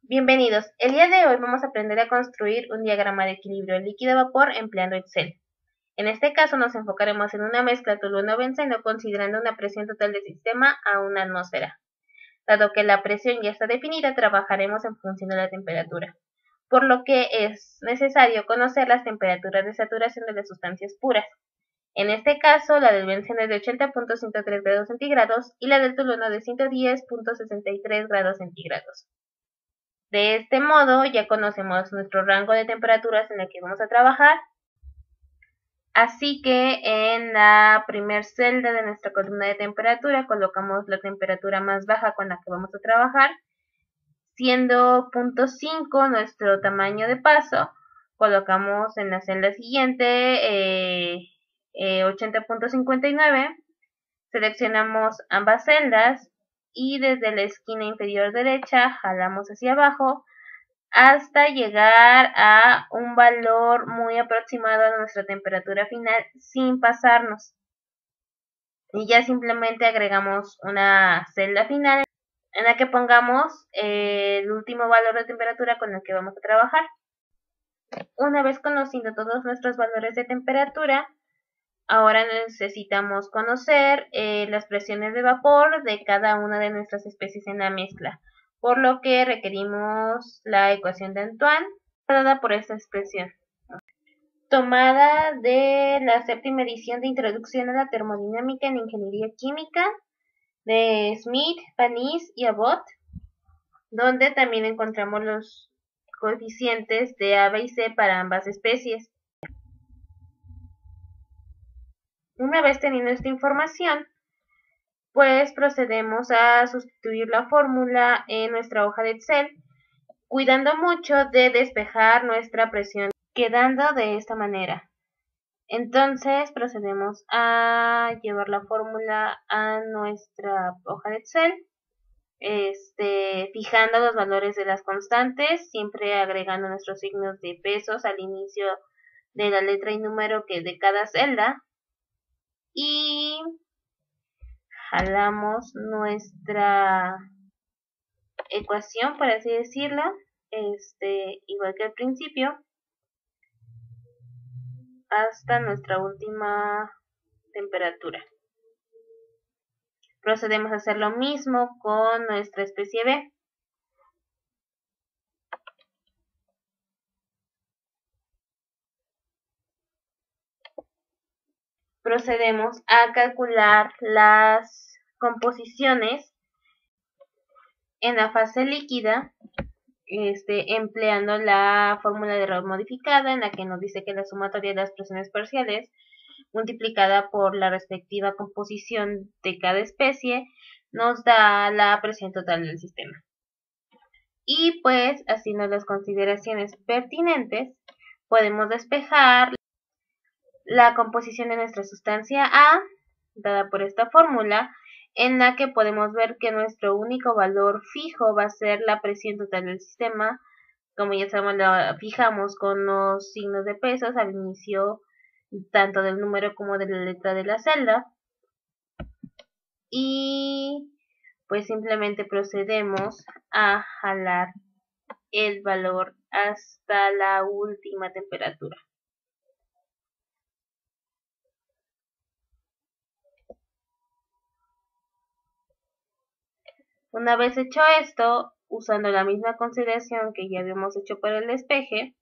Bienvenidos. El día de hoy vamos a aprender a construir un diagrama de equilibrio líquido-vapor empleando Excel. En este caso nos enfocaremos en una mezcla tolueno-benceno considerando una presión total del sistema a una atmósfera. Dado que la presión ya está definida, trabajaremos en función de la temperatura, por lo que es necesario conocer las temperaturas de saturación de las sustancias puras. En este caso, la del benceno es de 80.103 grados centígrados y la del tolueno de 110.63 grados centígrados. De este modo ya conocemos nuestro rango de temperaturas en el que vamos a trabajar, así que en la primer celda de nuestra columna de temperatura colocamos la temperatura más baja con la que vamos a trabajar, siendo 0.5 nuestro tamaño de paso. Colocamos en la celda siguiente 80.59, seleccionamos ambas celdas y desde la esquina inferior derecha jalamos hacia abajo hasta llegar a un valor muy aproximado a nuestra temperatura final sin pasarnos. Y ya simplemente agregamos una celda final en la que pongamos el último valor de temperatura con el que vamos a trabajar. Una vez conociendo todos nuestros valores de temperatura, ahora necesitamos conocer las presiones de vapor de cada una de nuestras especies en la mezcla, por lo que requerimos la ecuación de Antoine, dada por esta expresión, tomada de la séptima edición de Introducción a la Termodinámica en Ingeniería Química de Smith, Panis y Abbott, donde también encontramos los coeficientes de A, B y C para ambas especies. Una vez teniendo esta información, pues procedemos a sustituir la fórmula en nuestra hoja de Excel, cuidando mucho de despejar nuestra presión, quedando de esta manera. Entonces procedemos a llevar la fórmula a nuestra hoja de Excel, fijando los valores de las constantes, siempre agregando nuestros signos de pesos al inicio de la letra y número que de cada celda, y jalamos nuestra ecuación, por así decirlo, igual que al principio, hasta nuestra última temperatura. Procedemos a hacer lo mismo con nuestra especie B. Procedemos a calcular las composiciones en la fase líquida, empleando la fórmula de Raoult modificada, en la que nos dice que la sumatoria de las presiones parciales multiplicada por la respectiva composición de cada especie nos da la presión total del sistema. Y pues, haciendo las consideraciones pertinentes, podemos despejar la composición de nuestra sustancia A, dada por esta fórmula, en la que podemos ver que nuestro único valor fijo va a ser la presión total del sistema. Como ya sabemos, la fijamos con los signos de pesos al inicio tanto del número como de la letra de la celda. Y pues simplemente procedemos a jalar el valor hasta la última temperatura. Una vez hecho esto, usando la misma consideración que ya habíamos hecho para el despeje,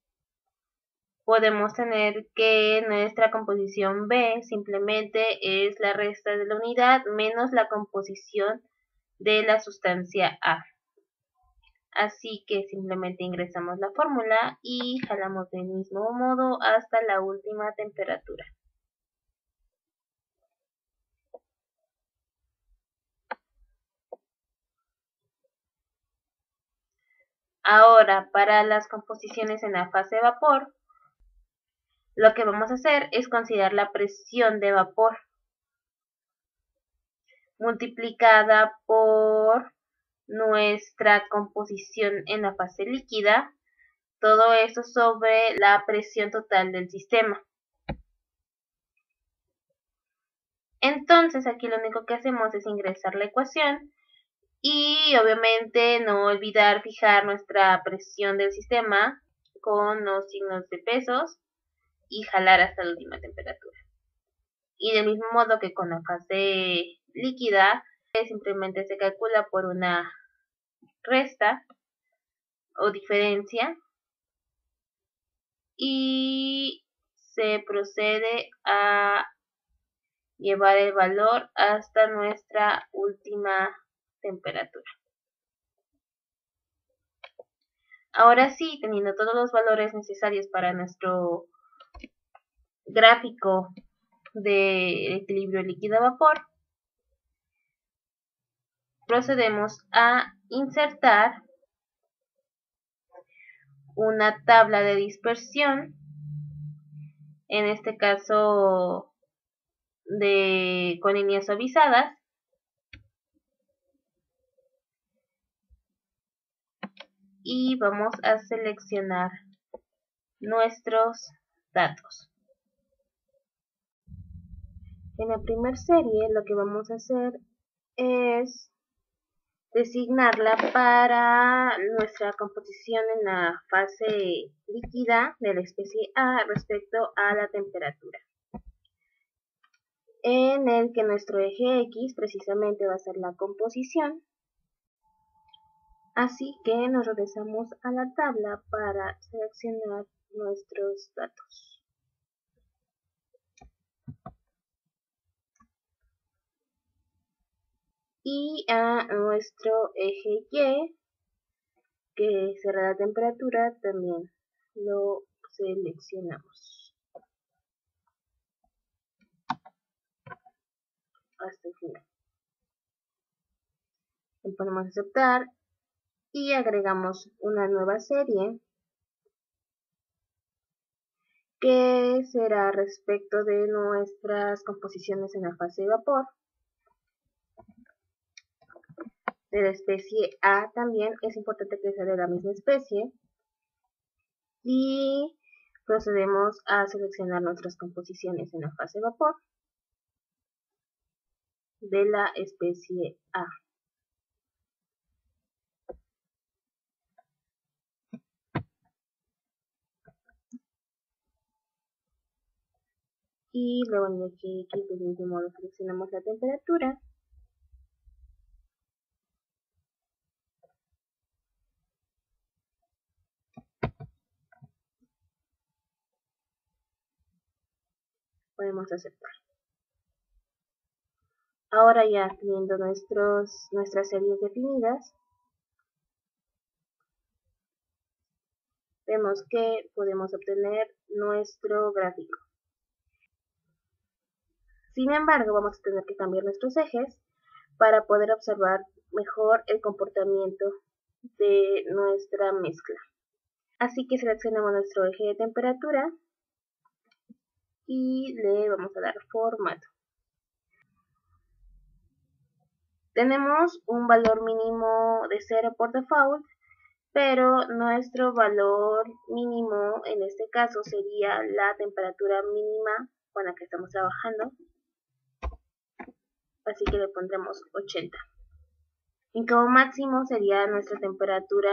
podemos tener que nuestra composición B simplemente es la resta de la unidad menos la composición de la sustancia A. Así que simplemente ingresamos la fórmula y jalamos del mismo modo hasta la última temperatura. Ahora, para las composiciones en la fase de vapor, lo que vamos a hacer es considerar la presión de vapor multiplicada por nuestra composición en la fase líquida, todo esto sobre la presión total del sistema. Entonces aquí lo único que hacemos es ingresar la ecuación Y obviamente no olvidar fijar nuestra presión del sistema con los signos de pesos y jalar hasta la última temperatura. Y del mismo modo que con la fase líquida, simplemente se calcula por una resta o diferencia y se procede a llevar el valor hasta nuestra última temperatura. Ahora sí, teniendo todos los valores necesarios para nuestro gráfico de equilibrio líquido-vapor, procedemos a insertar una tabla de dispersión, en este caso con líneas suavizadas, y vamos a seleccionar nuestros datos. En la primera serie lo que vamos a hacer es designarla para nuestra composición en la fase líquida de la especie A respecto a la temperatura, en el que nuestro eje X precisamente va a ser la composición. Así que nos regresamos a la tabla para seleccionar nuestros datos. Y a nuestro eje Y, que será la temperatura, también lo seleccionamos hasta el final. Le ponemos aceptar y agregamos una nueva serie que será respecto de nuestras composiciones en la fase de vapor. De la especie A también es importante que sea de la misma especie. Y procedemos a seleccionar nuestras composiciones en la fase de vapor de la especie A. Y luego en el eje X del mismo modo seleccionamos la temperatura. Podemos aceptar. Ahora ya teniendo nuestras series definidas, vemos que podemos obtener nuestro gráfico. Sin embargo, vamos a tener que cambiar nuestros ejes para poder observar mejor el comportamiento de nuestra mezcla. Así que seleccionamos nuestro eje de temperatura y le vamos a dar formato. Tenemos un valor mínimo de 0 por default, pero nuestro valor mínimo en este caso sería la temperatura mínima con la que estamos trabajando. Así que le pondremos 80. Y como máximo sería nuestra temperatura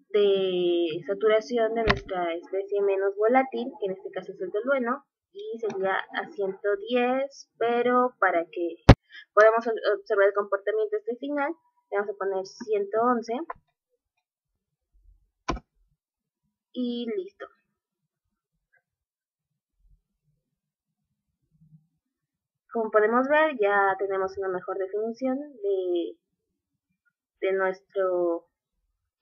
de saturación de nuestra especie menos volátil, que en este caso es el tolueno, y sería a 110, pero para que podamos observar el comportamiento este final, le vamos a poner 111 y listo. Como podemos ver, ya tenemos una mejor definición de nuestro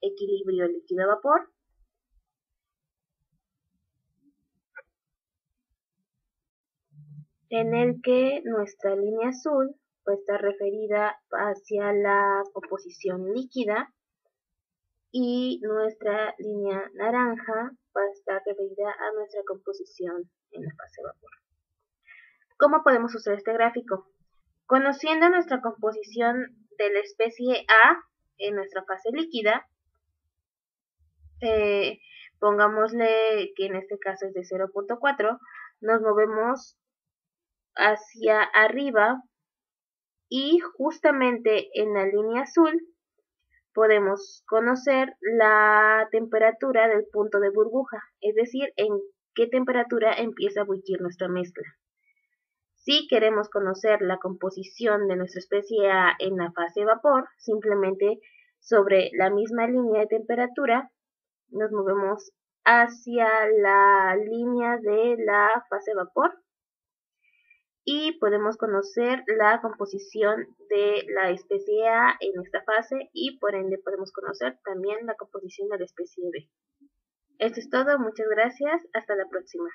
equilibrio líquido-vapor. En el que nuestra línea azul está referida hacia la composición líquida y nuestra línea naranja va a estar referida a nuestra composición en la fase de vapor. ¿Cómo podemos usar este gráfico? Conociendo nuestra composición de la especie A en nuestra fase líquida, pongámosle que en este caso es de 0.4, nos movemos hacia arriba y justamente en la línea azul podemos conocer la temperatura del punto de burbuja, es decir, en qué temperatura empieza a bullir nuestra mezcla. Si queremos conocer la composición de nuestra especie A en la fase vapor, simplemente sobre la misma línea de temperatura nos movemos hacia la línea de la fase vapor y podemos conocer la composición de la especie A en esta fase y por ende podemos conocer también la composición de la especie B. Esto es todo, muchas gracias, hasta la próxima.